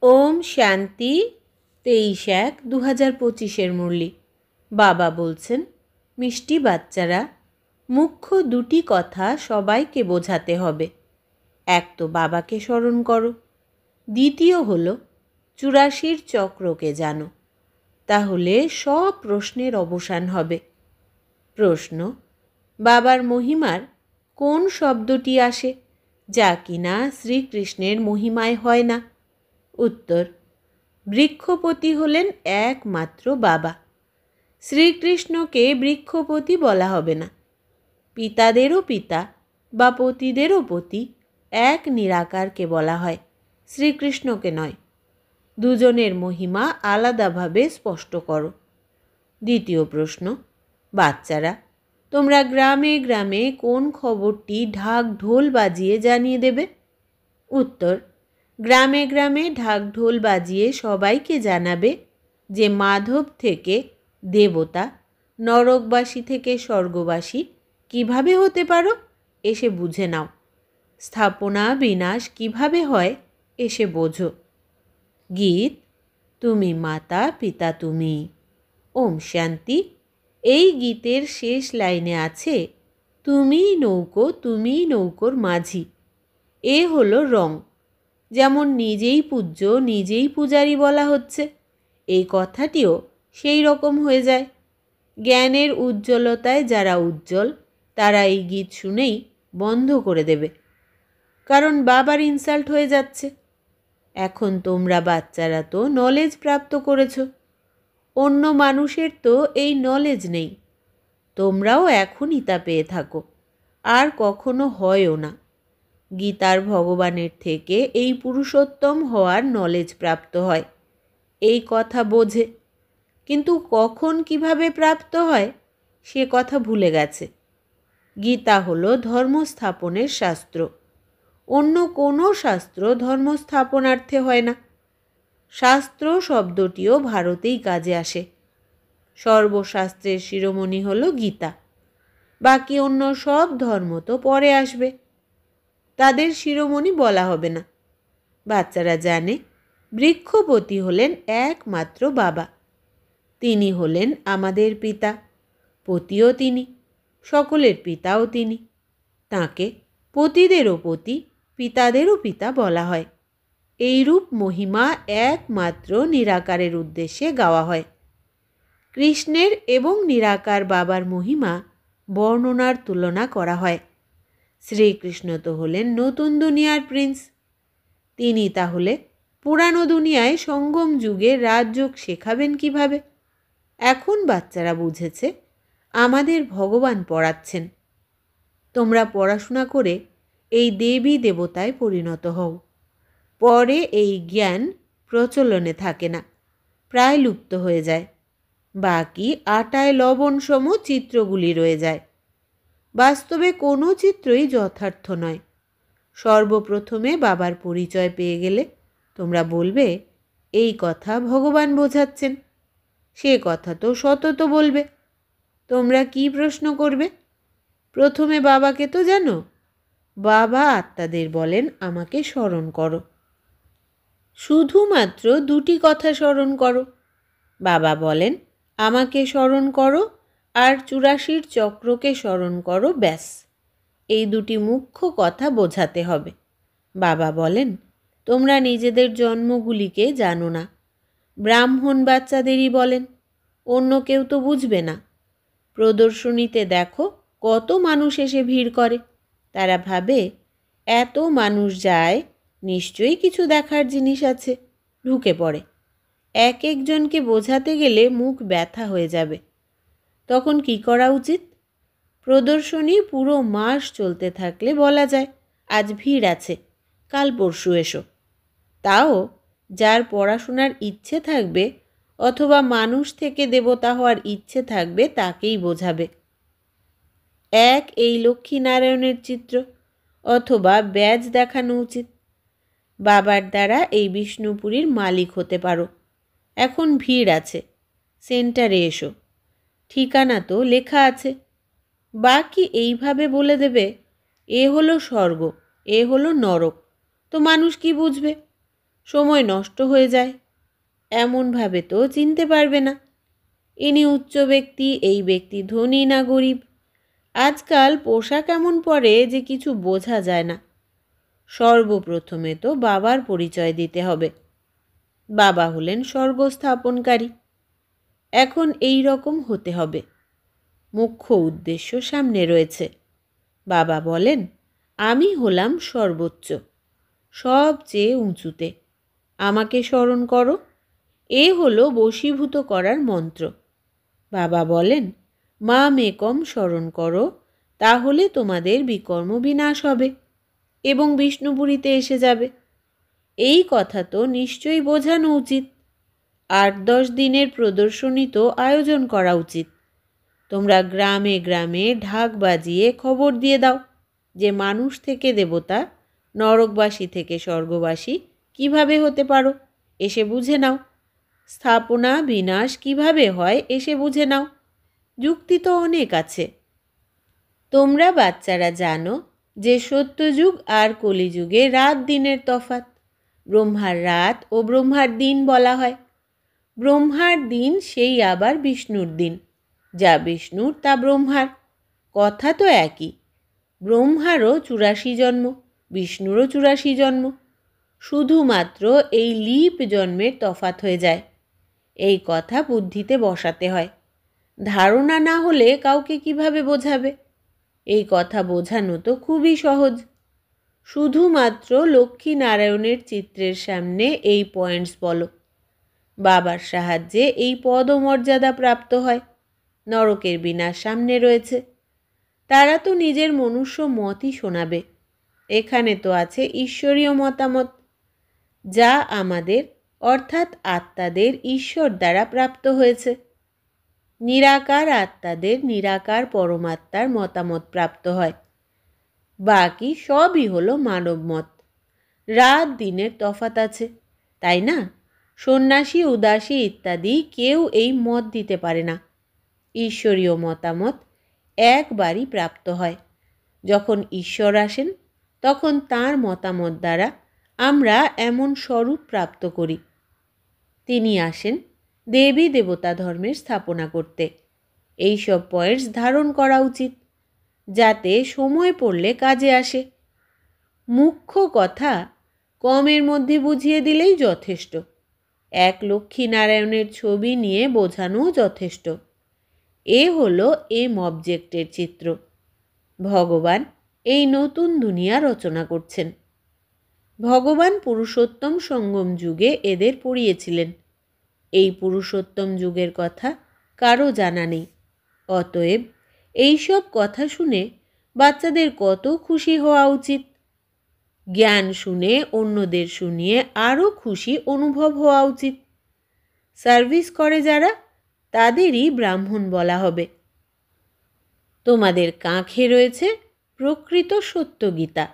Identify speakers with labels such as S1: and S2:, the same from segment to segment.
S1: ওম শান্তি 23/1/2025 মুরলি। বাবা বলছেন, মিষ্টি বাচ্চারা, মুখ্য দুটি কথা সবাইকে বোঝাতে হবে। এক তো বাবাকে স্মরণ করো, দ্বিতীয় হলো 84 চক্রকে জানো। তাহলে সব প্রশ্নের অবসান হবে। প্রশ্ন: বাবার মহিমার কোন শব্দটি আসে যা কিনা শ্রীকৃষ্ণের মহিমায় হয় না? উত্তর: বৃক্ষপতি হলেন একমাত্র বাবা। শ্রীকৃষ্ণকে বৃক্ষপতি বলা হবে না। পিতাদেরও পিতা বা পতিদেরও পতি এক নিরাকারকে বলা হয়, শ্রীকৃষ্ণকে নয়। দুজনের মহিমা আলাদাভাবে স্পষ্ট করো। দ্বিতীয় প্রশ্ন: বাচ্চারা, তোমরা গ্রামে গ্রামে কোন খবরটি ঢাক ঢোল বাজিয়ে জানিয়ে দেবে? উত্তর: গ্রামে গ্রামে ঢাক ঢোল বাজিয়ে সবাইকে জানাবে যে মাধব থেকে দেবতা, নরকবাসী থেকে স্বর্গবাসী কিভাবে হতে পারো এসে বুঝে নাও। স্থাপনা বিনাশ কিভাবে হয় এসে বোঝো। গীত: তুমি মাতা পিতা তুমি। ওম শান্তি। এই গীতের শেষ লাইনে আছে, তুমিই নৌকো তুমিই নৌকোর মাঝি। এ হলো রং। যেমন নিজেই পূজ্য নিজেই পূজারী বলা হচ্ছে, এই কথাটিও সেই রকম হয়ে যায়। জ্ঞানের উজ্জ্বলতায় যারা উজ্জ্বল তারা এই গীত শুনেই বন্ধ করে দেবে, কারণ বাবার ইনসাল্ট হয়ে যাচ্ছে। এখন তোমরা বাচ্চারা তো নলেজ প্রাপ্ত করেছ, অন্য মানুষের তো এই নলেজ নেই। তোমরাও এখনই তা পেয়ে থাকো, আর কখনো হয়ও না। গীতার ভগবানের থেকে এই পুরুষোত্তম হওয়ার নলেজ প্রাপ্ত হয়, এই কথা বোঝে, কিন্তু কখন কিভাবে প্রাপ্ত হয় সে কথা ভুলে গেছে। গীতা হলো ধর্মস্থাপনের শাস্ত্র, অন্য কোনো শাস্ত্র ধর্মস্থাপনার্থে হয় না। শাস্ত্র শব্দটিও ভারতেই কাজে আসে। সর্বশাস্ত্রের শিরোমণি হলো গীতা, বাকি অন্য সব ধর্ম তো পরে আসবে, তাদের শিরোমণি বলা হবে না। বাচ্চারা জানে বৃক্ষপতি হলেন একমাত্র বাবা। তিনি হলেন আমাদের পিতা, পতিও তিনি, সকলের পিতাও তিনি। তাঁকে পতিদেরও পতি পিতাদেরও পিতা বলা হয়। এইরূপ মহিমা একমাত্র নিরাকারের উদ্দেশ্যে গাওয়া হয়। কৃষ্ণের এবং নিরাকার বাবার মহিমা বর্ণনার তুলনা করা হয়। শ্রীকৃষ্ণ তো হলেন নতুন দুনিয়ার প্রিন্স। তিনি তাহলে পুরানো দুনিয়ায় সঙ্গম যুগে রাজযোগ শেখাবেন কিভাবে? এখন বাচ্চারা বুঝেছে আমাদের ভগবান পড়াচ্ছেন। তোমরা পড়াশোনা করে এই দেবী দেবতায় পরিণত হও। পরে এই জ্ঞান প্রচলনে থাকে না, প্রায় লুপ্ত হয়ে যায়। বাকি আটায় লবণ সম চিত্রগুলি রয়ে যায়। বাস্তবে কোনো চিত্রই যথার্থ নয়। সর্বপ্রথমে বাবার পরিচয় পেয়ে গেলে তোমরা বলবে, এই কথা ভগবান বোঝাচ্ছেন। সে কথা তো সতত বলবে। তোমরা কি প্রশ্ন করবে? প্রথমে বাবাকে তো জানো। বাবা আত্মাদের বলেন, আমাকে স্মরণ করো। শুধুমাত্র দুটি কথা স্মরণ করো। বাবা বলেন, আমাকে স্মরণ করো আর 84 চক্রকে স্মরণ করো, ব্যাস। এই দুটি মুখ্য কথা বোঝাতে হবে। বাবা বলেন, তোমরা নিজেদের জন্মগুলিকে জানো না। ব্রাহ্মণ বাচ্চাদেরই বলেন, অন্য কেউ তো বুঝবে না। প্রদর্শনীতে দেখো কত মানুষ এসে ভিড় করে। তারা ভাবে এত মানুষ যায়, নিশ্চয়ই কিছু দেখার জিনিস আছে, ঢুকে পড়ে। এক একজনকে বোঝাতে গেলে মুখ ব্যথা হয়ে যাবে। তখন কি করা উচিত? প্রদর্শনী পুরো মাস চলতে থাকলে বলা যায়, আজ ভিড় আছে, কাল পরশু এসো। তাও যার পড়াশোনার ইচ্ছে থাকবে অথবা মানুষ থেকে দেবতা হওয়ার ইচ্ছে থাকবে তাকেই বোঝাবে। এক এই লক্ষ্মীনারায়ণের চিত্র অথবা ব্যাজ দেখানো উচিত। বাবার দ্বারা এই বিষ্ণুপুরীর মালিক হতে পারো। এখন ভিড় আছে, সেন্টারে এসো। ঠিকানা তো লেখা আছে। বাকি এইভাবে বলে দেবে, এ হলো স্বর্গ, এ হলো নরক। তো মানুষ কি বুঝবে? সময় নষ্ট হয়ে যায়। এমনভাবে তো চিনতে পারবে না ইনি উচ্চ ব্যক্তি, এই ব্যক্তি ধনী না গরিব। আজকাল পোশাক এমন পরে যে কিছু বোঝা যায় না। সর্বপ্রথমে তো বাবার পরিচয় দিতে হবে। বাবা হলেন স্বর্গস্থাপনকারী। এখন এই রকম হতে হবে। মুখ্য উদ্দেশ্য সামনে রয়েছে। বাবা বলেন, আমি হলাম সর্বোচ্চ, সবচেয়ে উঁচুতে। আমাকে স্মরণ করো। এ হলো বশীভূত করার মন্ত্র। বাবা বলেন, মাম একম স্মরণ করো, তাহলে তোমাদের বিকর্ম বিনাশ হবে এবং বিষ্ণুপুরীতে এসে যাবে। এই কথা তো নিশ্চয়ই বোঝানো উচিত। 8-10 দিনের প্রদর্শনী তো আয়োজন করা উচিত। তোমরা গ্রামে গ্রামে ঢাক বাজিয়ে খবর দিয়ে দাও যে মানুষ থেকে দেবতা, নরকবাসী থেকে স্বর্গবাসী কিভাবে হতে পারো, এসে বুঝে নাও। স্থাপনা বিনাশ কিভাবে হয়, এসে বুঝে নাও। যুক্তি তো অনেক আছে। তোমরা বাচ্চারা জানো যে সত্যযুগ আর কলিযুগে রাত দিনের তফাৎ। ব্রহ্মার রাত ও ব্রহ্মার দিন বলা হয়। ব্রহ্মার দিন সেই আবার বিষ্ণুর দিন। যা বিষ্ণুর তা ব্রহ্মার। কথা তো একই। ব্রহ্মারও 84 জন্ম, বিষ্ণুরও 84 জন্ম। শুধুমাত্র এই লিপ জন্মের তফাৎ হয়ে যায়। এই কথা বুদ্ধিতে বসাতে হয়। ধারণা না হলে কাউকে কিভাবে বোঝাবে? এই কথা বোঝানো তো খুবই সহজ। শুধুমাত্র লক্ষ্মীনারায়ণের চিত্রের সামনে এই পয়েন্টস বলো। বাবার সাহায্যে এই পদমর্যাদা প্রাপ্ত হয়। নরকের বিনাশ সামনে রয়েছে। তারা তো নিজের মনুষ্য মতই শোনাবে। এখানে তো আছে ঈশ্বরীয় মতামত, যা আমাদের অর্থাৎ আত্মাদের ঈশ্বর দ্বারা প্রাপ্ত হয়েছে। নিরাকার আত্মাদের নিরাকার পরমাত্মার মতামত প্রাপ্ত হয়। বাকি সবই হলো মানব মত। রাত দিনের তফাৎ আছে, তাই না? সন্ন্যাসী, উদাসী ইত্যাদি কেউ এই মত দিতে পারে না। ঈশ্বরীয় মতামত একবারই প্রাপ্ত হয়। যখন ঈশ্বর আসেন তখন তাঁর মতামত দ্বারা আমরা এমন স্বরূপ প্রাপ্ত করি। তিনি আসেন দেবী দেবতা ধর্মের স্থাপনা করতে। এই সব পয়েন্টস ধারণ করা উচিত, যাতে সময় পড়লে কাজে আসে। মুখ্য কথা কমের মধ্যে বুঝিয়ে দিলেই যথেষ্ট। এক লক্ষ্মীনারায়ণের ছবি নিয়ে বোঝানোও যথেষ্ট। এ হলো এম অবজেক্টের চিত্র। ভগবান এই নতুন দুনিয়া রচনা করছেন। ভগবান পুরুষোত্তম সঙ্গম যুগে এদের পড়িয়েছিলেন। এই পুরুষোত্তম যুগের কথা কারো জানা নেই। অতএব এইসব কথা শুনে বাচ্চাদের কত খুশি হওয়া উচিত। জ্ঞান শুনে অন্যদের শুনিয়ে আরও খুশি অনুভব হওয়া উচিত। সার্ভিস করে যারা, তাদেরই ব্রাহ্মণ বলা হবে। তোমাদের কাঁখে রয়েছে প্রকৃত সত্য গীতা।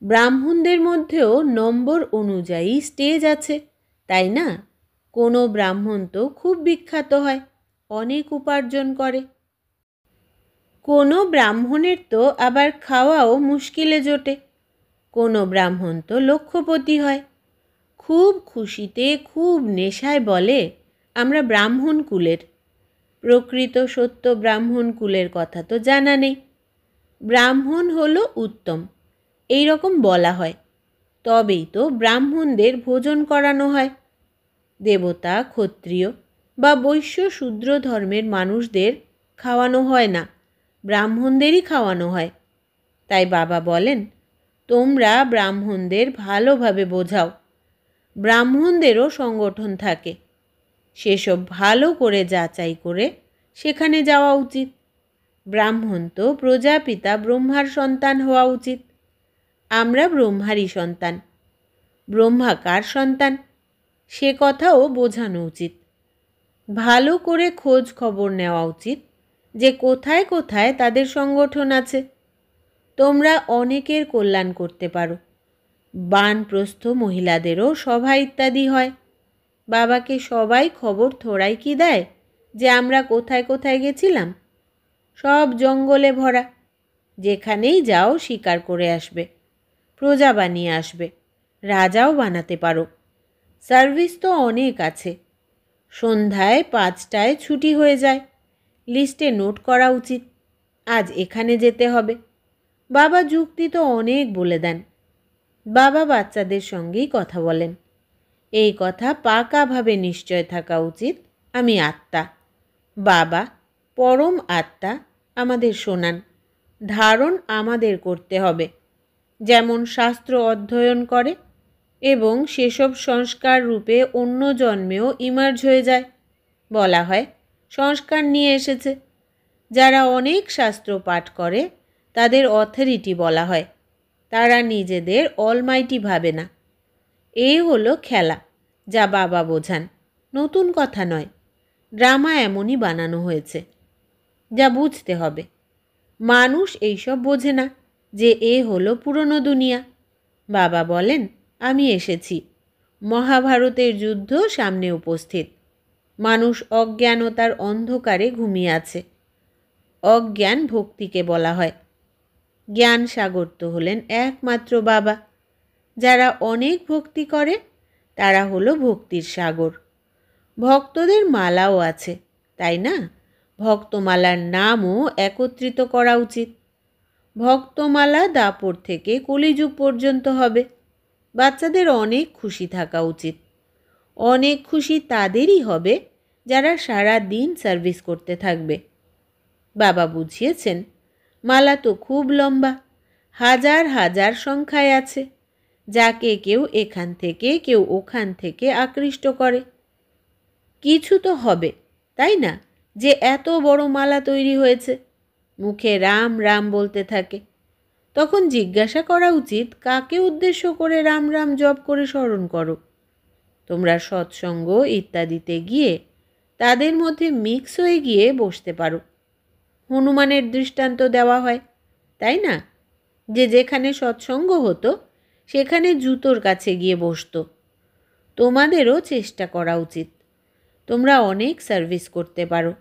S1: ব্রাহ্মণদের মধ্যেও নম্বর অনুযায়ী স্টেজ আছে, তাই না? কোনো ব্রাহ্মণ তো খুব বিখ্যাত হয়, অনেক উপার্জন করে। কোনো ব্রাহ্মণের তো আবার খাওয়াও মুশকিলে জোটে। কোনো ব্রাহ্মণ তো লক্ষপতি হয়। খুব খুশিতে, খুব নেশায় বলে, আমরা ব্রাহ্মণ কুলের। প্রকৃত সত্য ব্রাহ্মণ কুলের কথা তো জানা নেই। ব্রাহ্মণ হলো উত্তম, এই রকম বলা হয়। তবেই তো ব্রাহ্মণদের ভোজন করানো হয়। দেবতা, ক্ষত্রিয় বা বৈশ্য শূদ্র ধর্মের মানুষদের খাওয়ানো হয় না, ব্রাহ্মণদেরই খাওয়ানো হয়। তাই বাবা বলেন, তোমরা ব্রাহ্মণদের ভালোভাবে বোঝাও। ব্রাহ্মণদেরও সংগঠন থাকে, সেসব ভালো করে যাচাই করে সেখানে যাওয়া উচিত। ব্রাহ্মণ তো প্রজাপিতা ব্রহ্মার সন্তান হওয়া উচিত। আমরা ব্রহ্মারই সন্তান। ব্রহ্মা কার সন্তান, সে কথাও বোঝানো উচিত। ভালো করে খোঁজ খবর নেওয়া উচিত যে কোথায় কোথায় তাদের সংগঠন আছে। তোমরা অনেকের কল্যাণ করতে পারো। বানপ্রস্থ মহিলাদেরও সভা ইত্যাদি হয়। বাবাকে সবাই খবর থোড়াই কি দেয় যে আমরা কোথায় কোথায় গেছিলাম? সব জঙ্গলে ভরা। যেখানেই যাও শিকার করে আসবে, প্রজা বানিয়ে আসবে, রাজাও বানাতে পারো। সার্ভিস তো অনেক আছে। সন্ধ্যায় 5টায় ছুটি হয়ে যায়। লিস্টে নোট করা উচিত, আজ এখানে যেতে হবে। বাবা যুক্তি তো অনেক বলে দেন। বাবা বাচ্চাদের সঙ্গেই কথা বলেন। এই কথা পাকাভাবে নিশ্চয় থাকা উচিত আমি আত্মা। বাবা পরম আত্মা আমাদের শোনান। ধারণ আমাদের করতে হবে, যেমন শাস্ত্র অধ্যয়ন করে এবং সেসব সংস্কার রূপে অন্য জন্মেও ইমার্জ হয়ে যায়। বলা হয় সংস্কার নিয়ে এসেছে। যারা অনেক শাস্ত্র পাঠ করে তাদের অথরিটি বলা হয়। তারা নিজেদের অলমাইটি ভাবে না। এই হলো খেলা, যা বাবা বোঝান। নতুন কথা নয়, ড্রামা এমনই বানানো হয়েছে। যা বুঝতে হবে, মানুষ এইসব বোঝে না যে এ হলো পুরনো দুনিয়া। বাবা বলেন আমি এসেছি। মহাভারতের যুদ্ধ সামনে উপস্থিত। মানুষ অজ্ঞানতার অন্ধকারে ঘুমিয়ে আছে। অজ্ঞান ভক্তিকে বলা হয়। জ্ঞান সাগর তো হলেন একমাত্র বাবা। যারা অনেক ভক্তি করে তারা হলো ভক্তির সাগর। ভক্তদের মালাও আছে, তাই না? ভক্তমালার নামও একত্রিত করা উচিত। ভক্তমালা দাপর থেকে কলিযুগ পর্যন্ত হবে। বাচ্চাদের অনেক খুশি থাকা উচিত। অনেক খুশি তাদেরই হবে যারা সারা দিন সার্ভিস করতে থাকবে। বাবা বুঝিয়েছেন মালা তো খুব লম্বা, হাজার হাজার সংখ্যায় আছে, যাকে কেউ এখান থেকে কেউ ওখান থেকে আকৃষ্ট করে। কিছু তো হবে, তাই না, যে এত বড় মালা তৈরি হয়েছে। মুখে রাম রাম বলতে থাকে। তখন জিজ্ঞাসা করা উচিত কাকে উদ্দেশ্য করে রাম রাম জপ করে স্মরণ করো। তোমরা সৎসঙ্গ ইত্যাদিতে গিয়ে তাদের মধ্যে মিক্স হয়ে গিয়ে বসতে পারো। হনুমানের দৃষ্টান্ত দেওয়া হয়, তাই না, যে যেখানে সৎসঙ্গ হতো সেখানে জুতোর কাছে গিয়ে বসতো। তোমাদেরও চেষ্টা করা উচিত। তোমরা অনেক সার্ভিস করতে পারো।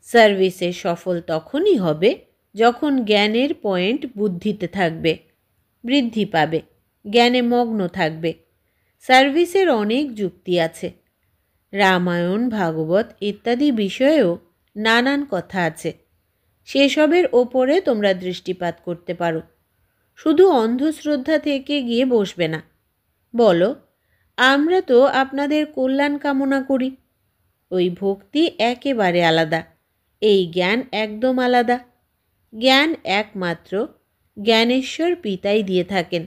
S1: সার্ভিসে সফল তখনই হবে যখন জ্ঞানের পয়েন্ট বুদ্ধিতে থাকবে, বৃদ্ধি পাবে, জ্ঞানে মগ্ন থাকবে। সার্ভিসের অনেক যুক্তি আছে। রামায়ণ, ভাগবত ইত্যাদি বিষয়েও নানান কথা আছে। সেসবের ওপরে তোমরা দৃষ্টিপাত করতে পারো। শুধু অন্ধশ্রদ্ধা থেকে গিয়ে বসবে না। বলো আমরা তো আপনাদের কল্যাণ কামনা করি। ওই ভক্তি একেবারে আলাদা, এই জ্ঞান একদম আলাদা। জ্ঞান একমাত্র জ্ঞানেশ্বর পিতাই দিয়ে থাকেন।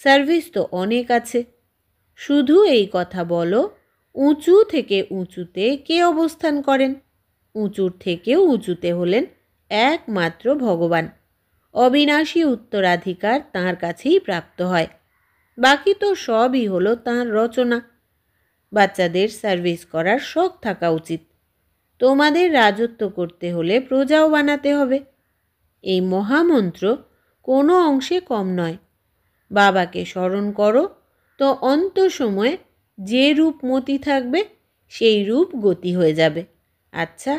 S1: সার্ভিস তো অনেক আছে। শুধু এই কথা বলো উঁচু থেকে উঁচুতে কে অবস্থান করেন? উঁচুর থেকেও উঁচুতে হলেন একমাত্র ভগবান। অবিনাশী উত্তরাধিকার তাঁর কাছেই প্রাপ্ত হয়। বাকি তো সবই হলো তাঁর রচনা। বাচ্চাদের সার্ভিস করার শখ থাকা উচিত। তোমাদের রাজত্ব করতে হলে প্রজাও বানাতে হবে। এই মহামন্ত্র কোনো অংশে কম নয়। বাবাকে স্মরণ করো তো অন্ত সময়ে যে রূপ মতি থাকবে সেই রূপ গতি হয়ে যাবে। আচ্ছা,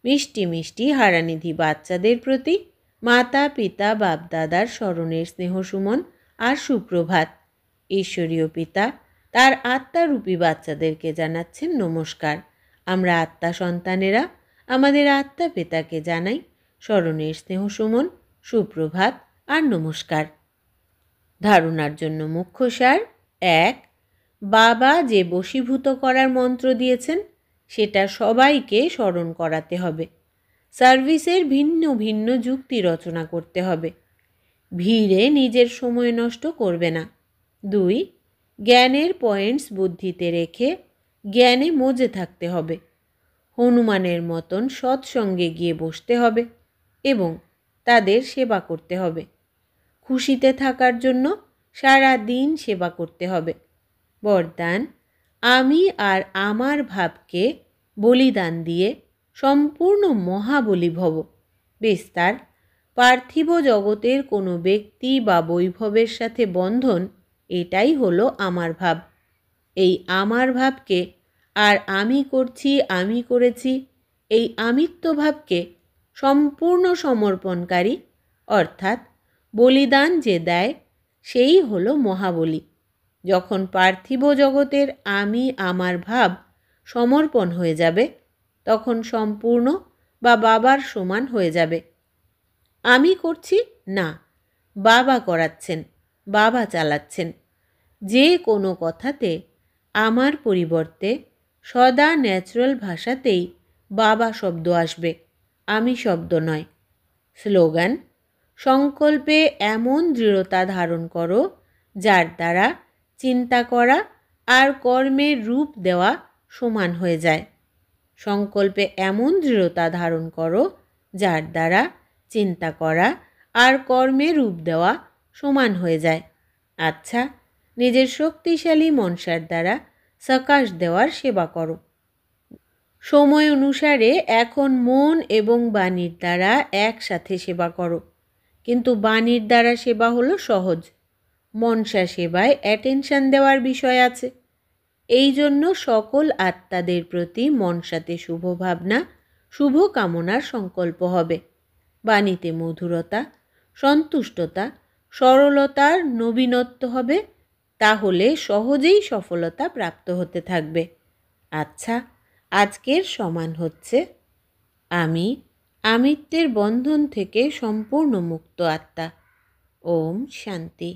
S1: মিষ্টি মিষ্টি হারানিধি বাচ্চাদের প্রতি মাতা পিতা বাপদাদার স্মরণের স্নেহসুমন আর সুপ্রভাত। ঈশ্বরীয় পিতা তার আত্মারূপী বাচ্চাদেরকে জানাচ্ছেন নমস্কার। আমরা আত্মা সন্তানেরা আমাদের আত্মা পিতাকে জানাই স্মরণের স্নেহসুমন, সুপ্রভাত আর নমস্কার। ধারণার জন্য মুখ্য সার: 1. বাবা যে বশীভূত করার মন্ত্র দিয়েছেন সেটা সবাইকে স্মরণ করাতে হবে। সার্ভিসের ভিন্ন ভিন্ন যুক্তি রচনা করতে হবে। ভিড়ে নিজের সময় নষ্ট করবে না। 2. জ্ঞানের পয়েন্টস বুদ্ধিতে রেখে জ্ঞানে মজে থাকতে হবে। হনুমানের মতন সৎসঙ্গে গিয়ে বসতে হবে এবং তাদের সেবা করতে হবে। খুশিতে থাকার জন্য সারা দিন সেবা করতে হবে। বরদান: আমি আর আমার ভাবকে বলিদান দিয়ে সম্পূর্ণ মহাবলী ভব। বিস্তার: পার্থিব জগতের কোনো ব্যক্তি বা বৈভবের সাথে বন্ধন, এটাই হলো আমার ভাব। এই আমার ভাবকে আর আমি করছি, আমি করেছি, এই আমিত্ব ভাবকে সম্পূর্ণ সমর্পণকারী অর্থাৎ বলিদান যে দেয় সেই হলো মহাবলী। যখন পার্থিব জগতের আমি আমার ভাব সমর্পণ হয়ে যাবে, তখন সম্পূর্ণ বা বাবার সমান হয়ে যাবে। আমি করছি না, বাবা করাচ্ছেন, বাবা চালাচ্ছেন। যে কোনো কথাতে আমার পরিবর্তে সদা ন্যাচারাল ভাষাতেই বাবা শব্দ আসবে, আমি শব্দ নয়। স্লোগান: সংকল্পে এমন দৃঢ়তা ধারণ করো যার দ্বারা চিন্তা করা আর কর্মের রূপ দেওয়া সমান হয়ে যায়। সংকল্পে এমন দৃঢ়তা ধারণ করো যার দ্বারা চিন্তা করা আর কর্মে রূপ দেওয়া সমান হয়ে যায়। আচ্ছা, নিজের শক্তিশালী মনসার দ্বারা সকাশ দেওয়ার সেবা করো। সময় অনুসারে এখন মন এবং বাণীর দ্বারা একসাথে সেবা করো। কিন্তু বাণীর দ্বারা সেবা হলো সহজ, মনসা সেবায় অ্যাটেনশন দেওয়ার বিষয় আছে। এই জন্য সকল আত্মাদের প্রতি মনসাতে শুভ ভাবনা, শুভ কামনার সংকল্প হবে। বাণীতে মধুরতা, সন্তুষ্টতা, সরলতার নবীনত্ব হবে। তাহলে সহজেই সফলতা প্রাপ্ত হতে থাকবে। আচ্ছা, আজকের সমান হচ্ছে: আমি আমিত্বের বন্ধন থেকে সম্পূর্ণ মুক্ত আত্মা। ওম শান্তি।